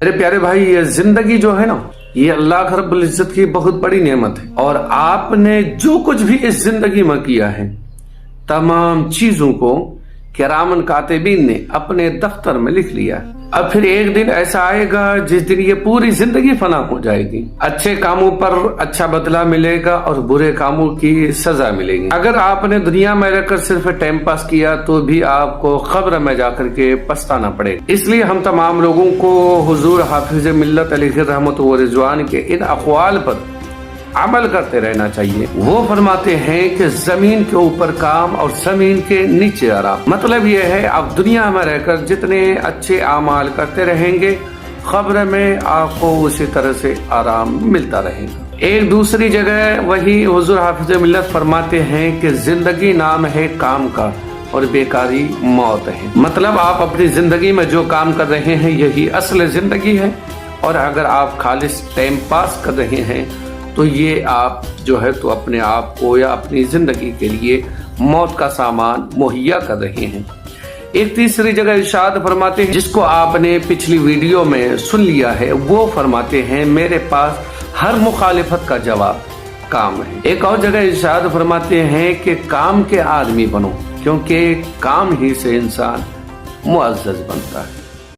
मेरे प्यारे भाई, ये जिंदगी जो है ना, ये अल्लाह रब्बुल इज्जत की बहुत बड़ी नेमत है। और आपने जो कुछ भी इस जिंदगी में किया है, तमाम चीजों को किरामन कातिबीन ने अपने दफ्तर में लिख लिया है। अब फिर एक दिन ऐसा आएगा जिस दिन ये पूरी जिंदगी फना हो जाएगी। अच्छे कामों पर अच्छा बदला मिलेगा और बुरे कामों की सजा मिलेगी। अगर आपने दुनिया में रहकर सिर्फ टाइम पास किया तो भी आपको कब्र में जाकर के पछताना पड़ेगा। इसलिए हम तमाम लोगों को हुजूर हाफिज मिल्लत अलैहि रहमत व रिजवान के इन अक़वाल पर अमल करते रहना चाहिए। वो फरमाते हैं कि जमीन के ऊपर काम और जमीन के नीचे आराम। मतलब ये है, आप दुनिया में रहकर जितने अच्छे आमाल करते रहेंगे, खब्र में आपको उसी तरह से आराम मिलता रहेगा। एक दूसरी जगह वही हुजूर हाफिज मिल्लत फरमाते हैं कि जिंदगी नाम है काम का और बेकारी मौत है। मतलब आप अपनी जिंदगी में जो काम कर रहे हैं यही असल जिंदगी है, और अगर आप खालिस टाइम पास कर रहे हैं तो ये आप जो है तो अपने आप को या अपनी जिंदगी के लिए मौत का सामान मुहैया कर रहे हैं। एक तीसरी जगह इरशाद फरमाते हैं, जिसको आपने पिछली वीडियो में सुन लिया है, वो फरमाते हैं मेरे पास हर मुखालिफत का जवाब काम है। एक और जगह इरशाद फरमाते हैं कि काम के आदमी बनो, क्योंकि काम ही से इंसान मुअज़्ज़ज़ बनता है।